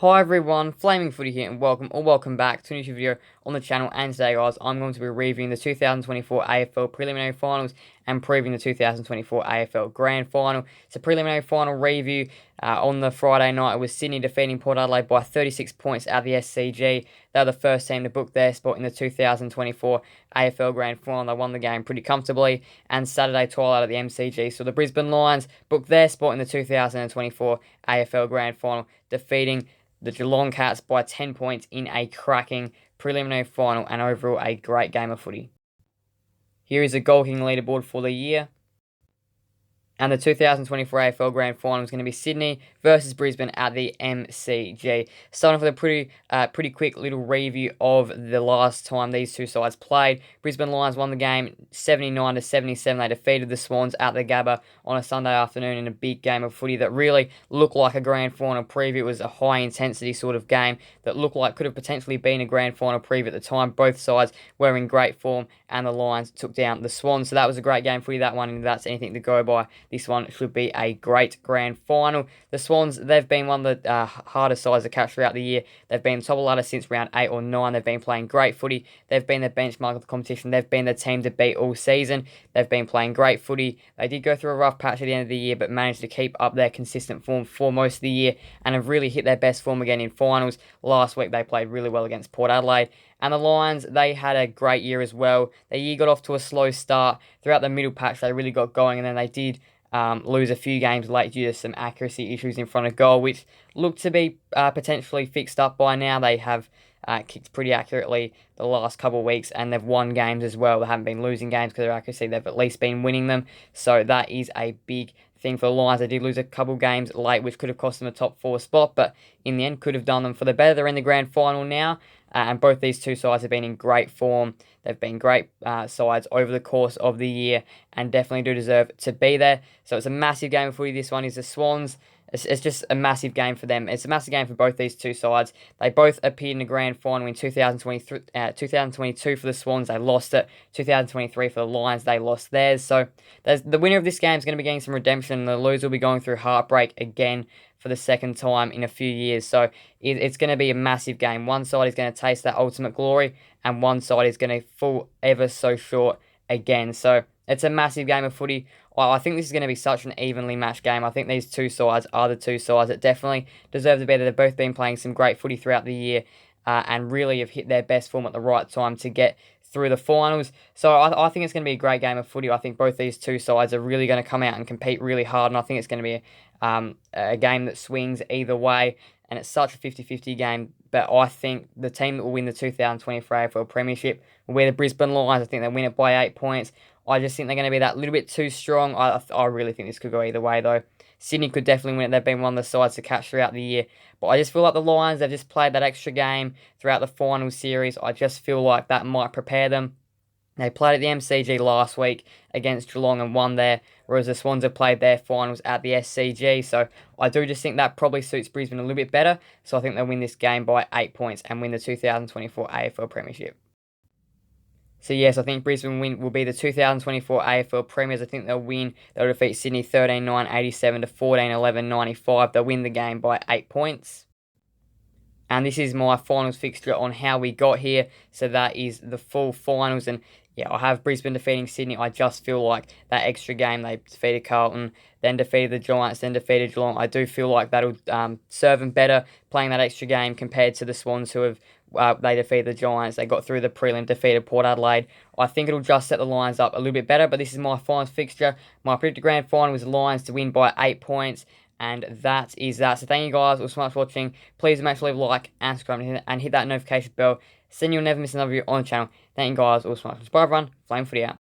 Hi everyone, Flaming Footy here and welcome back to a new video on the channel. And today guys, I'm going to be reviewing the 2024 AFL Preliminary Finals and previewing the 2024 AFL Grand Final. It's a preliminary final review. On the Friday night, it was Sydney defeating Port Adelaide by 36 points at the SCG. They were the first team to book their spot in the 2024 AFL Grand Final. They won the game pretty comfortably. And Saturday twilight at the MCG, so the Brisbane Lions booked their spot in the 2024 AFL Grand Final, defeating the Geelong Cats by 10 points in a cracking preliminary final and overall a great game of footy. Here is the goal kicking leaderboard for the year. And the 2024 AFL Grand Final is going to be Sydney versus Brisbane at the MCG. Starting with a pretty quick little review of the last time these two sides played. Brisbane Lions won the game 79-77. They defeated the Swans at the Gabba on a Sunday afternoon in a big game of footy that really looked like a grand final preview. It was a high intensity sort of game that looked like could have potentially been a grand final preview at the time. Both sides were in great form and the Lions took down the Swans. So that was a great game for you, that one, and if that's anything to go by, this one should be a great grand final. The Swans, they've been one of the hardest sides to catch throughout the year. They've been top of the ladder since round 8 or 9. They've been playing great footy. They've been the benchmark of the competition. They've been the team to beat all season. They've been playing great footy. They did go through a rough patch at the end of the year, but managed to keep up their consistent form for most of the year and have really hit their best form again in finals. Last week, they played really well against Port Adelaide. And the Lions, they had a great year as well. Their year got off to a slow start. Throughout the middle patch, they really got going, and then they did lose a few games late due to some accuracy issues in front of goal, which look to be potentially fixed up by now. They have kicked pretty accurately the last couple of weeks, and they've won games as well. They haven't been losing games because of their accuracy. They've at least been winning them, so that is a big thing for the Lions. They did lose a couple of games late, which could have cost them a top 4 spot, but in the end could have done them for the better. They're in the grand final now, and both these two sides have been in great form. They've been great sides over the course of the year and definitely do deserve to be there. So it's a massive game of footy. This one is the Swans. It's just a massive game for them. It's a massive game for both these two sides. They both appeared in the grand final in 2022 for the Swans. They lost it. 2023 for the Lions, they lost theirs. So the winner of this game is going to be getting some redemption. The loser will be going through heartbreak again for the second time in a few years. So it's going to be a massive game. One side is going to taste that ultimate glory, and one side is going to fall ever so short again. So it's a massive game of footy. I think this is going to be such an evenly matched game. I think these two sides are the two sides that definitely deserve to be there. They've both been playing some great footy throughout the year and really have hit their best form at the right time to get through the finals. So I think it's going to be a great game of footy. I think both these two sides are really going to come out and compete really hard, and I think it's going to be a game that swings either way, and it's such a 50-50 game. But I think the team that will win the 2024 AFL Premiership will be the Brisbane Lions. I think they'll win it by 8 points. I just think they're going to be that little bit too strong. I really think this could go either way, though. Sydney could definitely win it. They've been one of the sides to catch throughout the year. But I just feel like the Lions, they've just played that extra game throughout the final series. I just feel like that might prepare them. They played at the MCG last week against Geelong and won there, whereas the Swans have played their finals at the SCG. So I do just think that probably suits Brisbane a little bit better. So I think they'll win this game by 8 points and win the 2024 AFL Premiership. So yes, I think Brisbane will be the 2024 AFL Premiers. I think they'll win. They'll defeat Sydney 13-9, 87 to 14-11, 95. They'll win the game by 8 points. And this is my finals fixture on how we got here. So that is the full finals. And yeah, I have Brisbane defeating Sydney. I just feel like that extra game, they defeated Carlton, then defeated the Giants, then defeated Geelong. I do feel like that'll serve them better playing that extra game compared to the Swans who have they defeated the Giants. They got through the prelim, defeated Port Adelaide. I think it'll just set the Lions up a little bit better, but this is my finals fixture. My predicted grand final was the Lions to win by 8 points, and that is that. So thank you guys all so much for watching. Please make sure to leave a like and subscribe and hit that notification bell. So you'll never miss another video on the channel. Thank you guys all so much. Bye everyone. Flame Footy out.